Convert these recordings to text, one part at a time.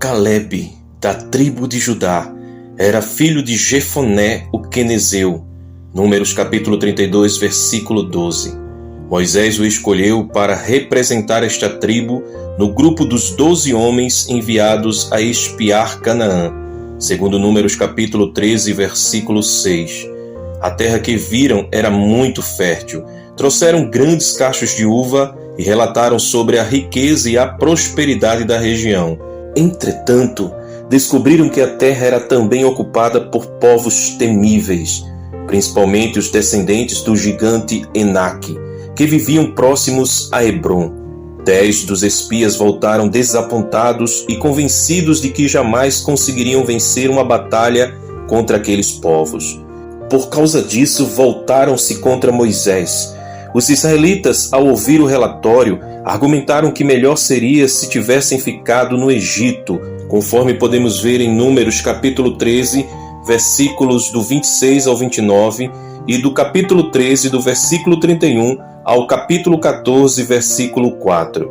Calebe, da tribo de Judá, era filho de Jefoné, o quenezeu. Números capítulo 32, versículo 12. Moisés o escolheu para representar esta tribo no grupo dos 12 homens enviados a espiar Canaã, segundo Números capítulo 13, versículo 6. A terra que viram era muito fértil. Trouxeram grandes cachos de uva e relataram sobre a riqueza e a prosperidade da região. Entretanto, descobriram que a terra era também ocupada por povos temíveis, principalmente os descendentes do gigante Enaque, que viviam próximos a Hebrom. 10 dos espias voltaram desapontados e convencidos de que jamais conseguiriam vencer uma batalha contra aqueles povos. Por causa disso, voltaram-se contra Moisés. Os israelitas, ao ouvir o relatório, argumentaram que melhor seria se tivessem ficado no Egito, conforme podemos ver em Números capítulo 13, versículos do 26 ao 29 e do capítulo 13, do versículo 31 ao capítulo 14, versículo 4.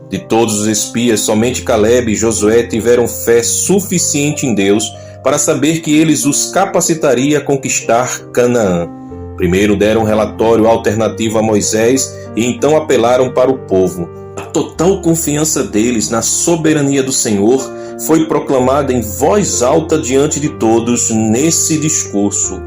De todos os espias, somente Calebe e Josué tiveram fé suficiente em Deus para saber que eles os capacitaria a conquistar Canaã. Primeiro deram um relatório alternativo a Moisés e então apelaram para o povo. A total confiança deles na soberania do Senhor foi proclamada em voz alta diante de todos nesse discurso.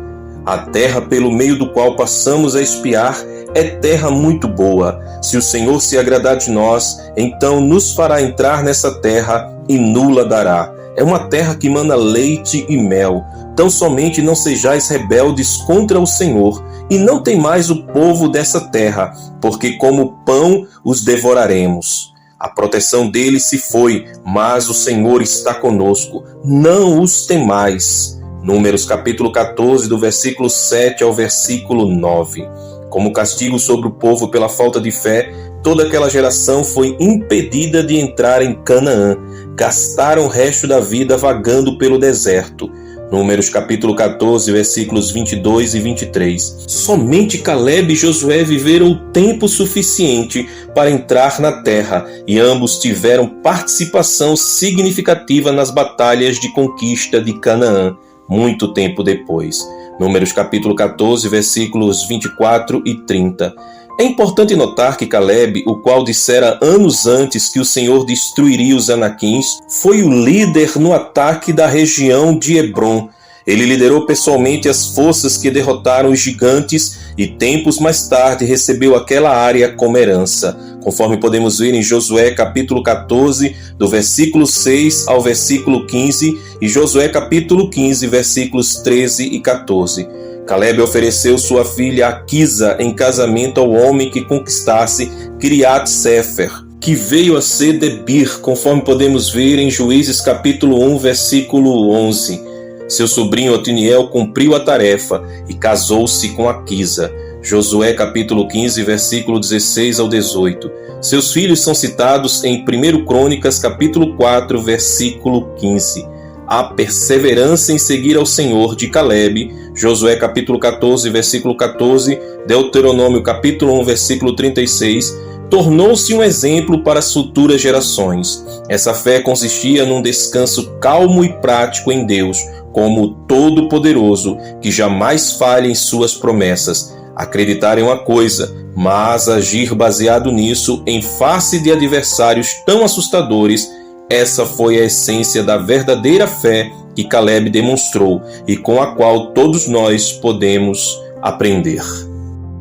A terra pelo meio do qual passamos a espiar é terra muito boa. Se o Senhor se agradar de nós, então nos fará entrar nessa terra e nula dará. É uma terra que mana leite e mel. Tão somente não sejais rebeldes contra o Senhor, e não temais o povo dessa terra, porque como pão os devoraremos. A proteção deles se foi, mas o Senhor está conosco. Não os temais. Números capítulo 14, do versículo 7 ao versículo 9. Como castigo sobre o povo pela falta de fé, toda aquela geração foi impedida de entrar em Canaã. Gastaram o resto da vida vagando pelo deserto. Números capítulo 14, versículos 22 e 23. Somente Calebe e Josué viveram o tempo suficiente para entrar na terra, e ambos tiveram participação significativa nas batalhas de conquista de Canaã, muito tempo depois. Números capítulo 14, versículos 24 e 30. É importante notar que Calebe, o qual dissera anos antes que o Senhor destruiria os anaquins, foi o líder no ataque da região de Hebrom. Ele liderou pessoalmente as forças que derrotaram os gigantes e tempos mais tarde recebeu aquela área como herança, conforme podemos ver em Josué capítulo 14, do versículo 6 ao versículo 15 e Josué capítulo 15, versículos 13 e 14. Calebe ofereceu sua filha Aquisa em casamento ao homem que conquistasse Kiriat-Sefer, que veio a ser Debir, conforme podemos ver em Juízes capítulo 1, versículo 11. Seu sobrinho Otiniel cumpriu a tarefa e casou-se com Aquisa. Josué capítulo 15, versículo 16 ao 18. Seus filhos são citados em 1 Crônicas capítulo 4, versículo 15. A perseverança em seguir ao Senhor de Calebe, Josué capítulo 14, versículo 14, Deuteronômio capítulo 1, versículo 36, tornou-se um exemplo para as futuras gerações. Essa fé consistia num descanso calmo e prático em Deus, como Todo-Poderoso, que jamais falha em suas promessas. Acreditar em uma coisa, mas agir baseado nisso em face de adversários tão assustadores. Essa foi a essência da verdadeira fé que Calebe demonstrou e com a qual todos nós podemos aprender.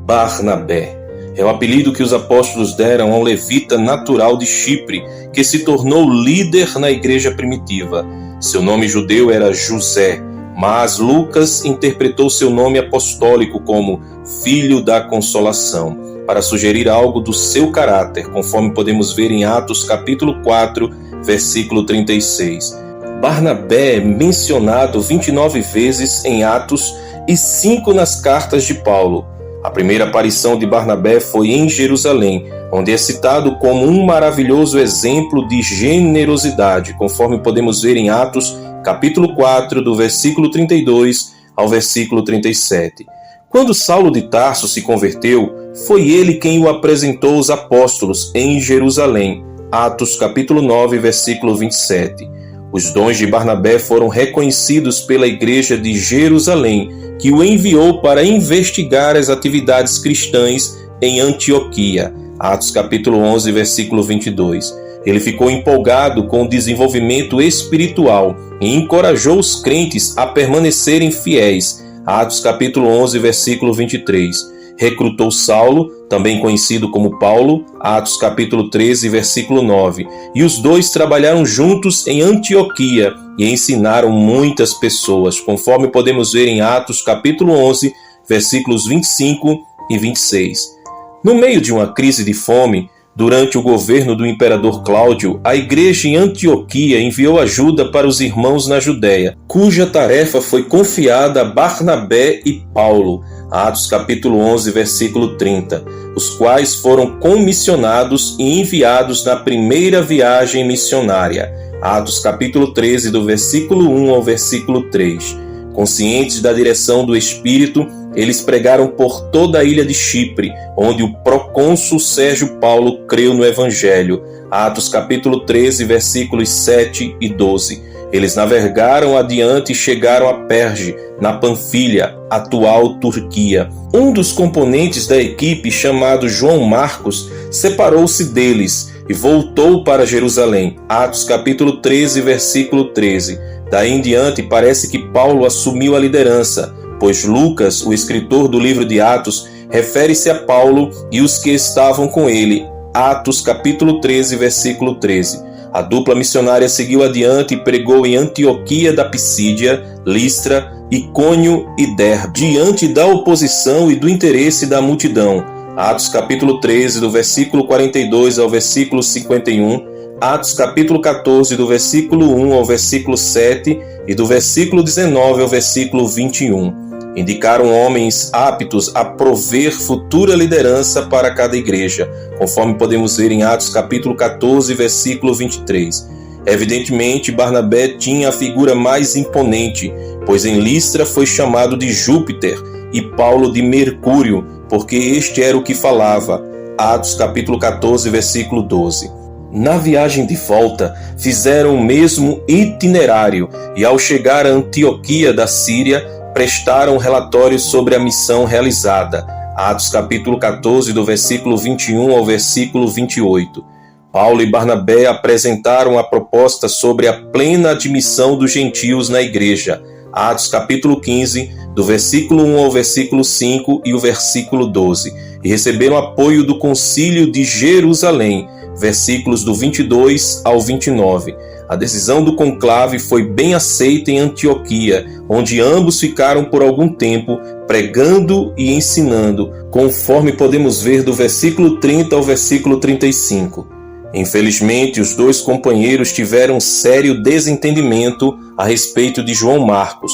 Barnabé é o apelido que os apóstolos deram a um levita natural de Chipre, que se tornou líder na igreja primitiva. Seu nome judeu era José, mas Lucas interpretou seu nome apostólico como Filho da Consolação, para sugerir algo do seu caráter, conforme podemos ver em Atos capítulo 4, versículo 36. Barnabé é mencionado 29 vezes em Atos e 5 nas cartas de Paulo. A primeira aparição de Barnabé foi em Jerusalém, onde é citado como um maravilhoso exemplo de generosidade, conforme podemos ver em Atos capítulo 4, do versículo 32 ao versículo 37. Quando Saulo de Tarso se converteu, foi ele quem o apresentou aos apóstolos em Jerusalém. Atos capítulo 9, versículo 27. Os dons de Barnabé foram reconhecidos pela igreja de Jerusalém, que o enviou para investigar as atividades cristãs em Antioquia. Atos capítulo 11, versículo 22. Ele ficou empolgado com o desenvolvimento espiritual e encorajou os crentes a permanecerem fiéis. Atos capítulo 11, versículo 23. Recrutou Saulo, também conhecido como Paulo, Atos capítulo 13, versículo 9. E os dois trabalharam juntos em Antioquia e ensinaram muitas pessoas, conforme podemos ver em Atos capítulo 11, versículos 25 e 26. No meio de uma crise de fome, durante o governo do imperador Cláudio, a igreja em Antioquia enviou ajuda para os irmãos na Judéia, cuja tarefa foi confiada a Barnabé e Paulo. Atos capítulo 11, versículo 30, os quais foram comissionados e enviados na primeira viagem missionária. Atos capítulo 13, do versículo 1 ao versículo 3. Conscientes da direção do Espírito, eles pregaram por toda a ilha de Chipre, onde o procônsul Sérgio Paulo creu no Evangelho. Atos capítulo 13, versículos 7 e 12. Eles navegaram adiante e chegaram a Perge, na Panfilha, atual Turquia. Um dos componentes da equipe, chamado João Marcos, separou-se deles e voltou para Jerusalém. Atos capítulo 13, versículo 13. Daí em diante parece que Paulo assumiu a liderança, pois Lucas, o escritor do livro de Atos, refere-se a Paulo e os que estavam com ele. Atos capítulo 13, versículo 13. A dupla missionária seguiu adiante e pregou em Antioquia da Pisídia, Listra, Icônio e Derbe, diante da oposição e do interesse da multidão. Atos capítulo 13, do versículo 42 ao versículo 51, Atos capítulo 14, do versículo 1 ao versículo 7 e do versículo 19 ao versículo 21. Indicaram homens aptos a prover futura liderança para cada igreja, conforme podemos ver em Atos capítulo 14, versículo 23. Evidentemente, Barnabé tinha a figura mais imponente, pois em Listra foi chamado de Júpiter e Paulo de Mercúrio, porque este era o que falava. Atos capítulo 14, versículo 12. Na viagem de volta, fizeram o mesmo itinerário e, ao chegar a Antioquia da Síria, prestaram relatórios sobre a missão realizada. Atos capítulo 14, do versículo 21 ao versículo 28. Paulo e Barnabé apresentaram a proposta sobre a plena admissão dos gentios na igreja. Atos capítulo 15, do versículo 1 ao versículo 5 e o versículo 12. E receberam apoio do Concílio de Jerusalém, versículos do 22 ao 29. A decisão do conclave foi bem aceita em Antioquia, onde ambos ficaram por algum tempo pregando e ensinando, conforme podemos ver do versículo 30 ao versículo 35. Infelizmente, os dois companheiros tiveram um sério desentendimento a respeito de João Marcos.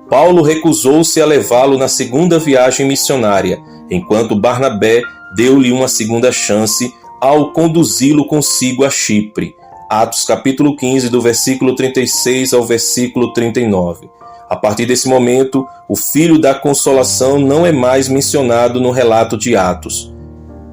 Paulo recusou-se a levá-lo na segunda viagem missionária, enquanto Barnabé deu-lhe uma segunda chance ao conduzi-lo consigo a Chipre. Atos capítulo 15, do versículo 36 ao versículo 39. A partir desse momento, o Filho da Consolação não é mais mencionado no relato de Atos.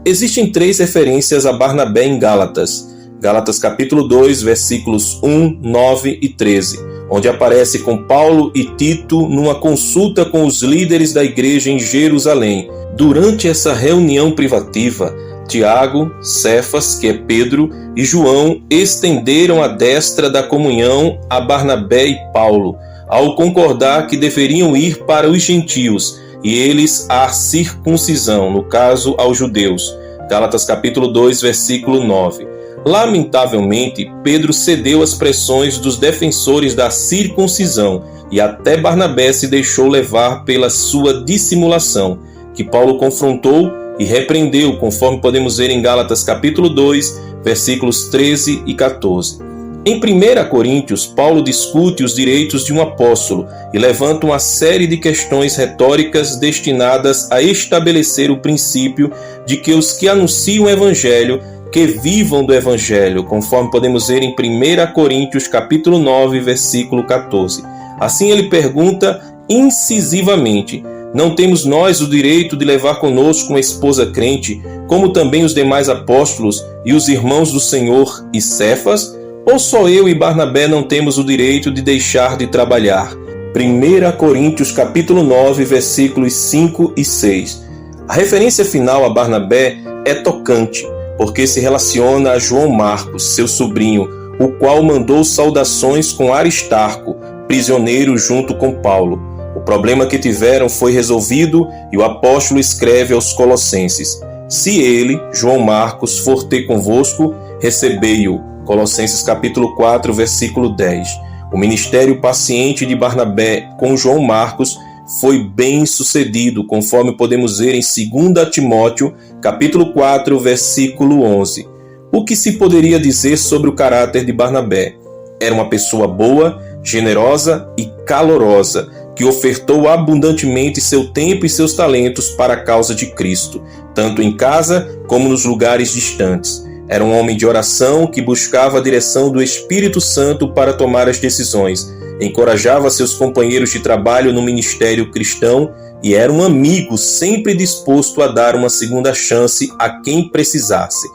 Existem 3 referências a Barnabé em Gálatas. Gálatas capítulo 2, versículos 1, 9 e 13, onde aparece com Paulo e Tito numa consulta com os líderes da igreja em Jerusalém. Durante essa reunião privativa, Tiago, Cefas, que é Pedro, e João estenderam a destra da comunhão a Barnabé e Paulo, ao concordar que deveriam ir para os gentios, e eles à circuncisão, no caso aos judeus. Gálatas capítulo 2, versículo 9. Lamentavelmente, Pedro cedeu às pressões dos defensores da circuncisão, e até Barnabé se deixou levar pela sua dissimulação, que Paulo confrontou e repreendeu, conforme podemos ver em Gálatas capítulo 2, versículos 13 e 14. Em 1 Coríntios, Paulo discute os direitos de um apóstolo e levanta uma série de questões retóricas destinadas a estabelecer o princípio de que os que anunciam o Evangelho, que vivam do Evangelho, conforme podemos ver em 1 Coríntios capítulo 9, versículo 14. Assim ele pergunta incisivamente: não temos nós o direito de levar conosco uma esposa crente, como também os demais apóstolos e os irmãos do Senhor e Cefas? Ou só eu e Barnabé não temos o direito de deixar de trabalhar? 1 Coríntios capítulo 9, versículos 5 e 6. A referência final a Barnabé é tocante, porque se relaciona a João Marcos, seu sobrinho, o qual mandou saudações com Aristarco, prisioneiro junto com Paulo. O problema que tiveram foi resolvido e o apóstolo escreve aos Colossenses: se ele, João Marcos, for ter convosco, recebei-o. Colossenses capítulo 4, versículo 10. O ministério paciente de Barnabé com João Marcos foi bem sucedido, conforme podemos ver em 2 Timóteo capítulo 4, versículo 11. O que se poderia dizer sobre o caráter de Barnabé? Era uma pessoa boa, generosa e calorosa, que ofertou abundantemente seu tempo e seus talentos para a causa de Cristo, tanto em casa como nos lugares distantes. Era um homem de oração que buscava a direção do Espírito Santo para tomar as decisões, encorajava seus companheiros de trabalho no ministério cristão e era um amigo sempre disposto a dar uma segunda chance a quem precisasse.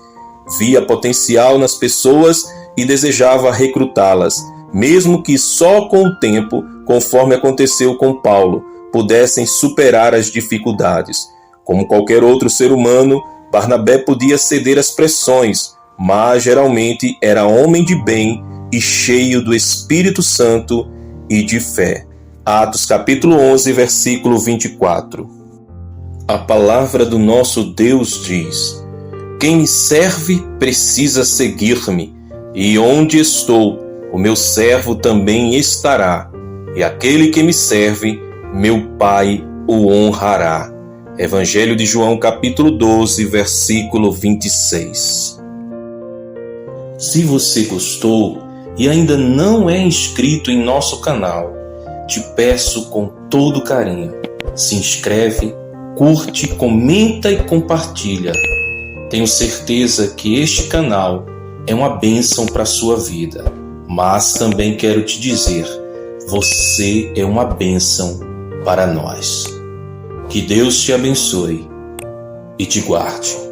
Via potencial nas pessoas e desejava recrutá-las, mesmo que só com o tempo, conforme aconteceu com Paulo, pudessem superar as dificuldades. Como qualquer outro ser humano, Barnabé podia ceder às pressões, mas geralmente era homem de bem e cheio do Espírito Santo e de fé. Atos capítulo 11, versículo 24. A palavra do nosso Deus diz: quem me serve precisa seguir-me, e onde estou, o meu servo também estará, e aquele que me serve, meu Pai o honrará. Evangelho de João capítulo 12, versículo 26. Se você gostou e ainda não é inscrito em nosso canal, te peço com todo carinho, se inscreve, curte, comenta e compartilha. Tenho certeza que este canal é uma bênção para a sua vida, mas também quero te dizer, você é uma bênção para nós. Que Deus te abençoe e te guarde.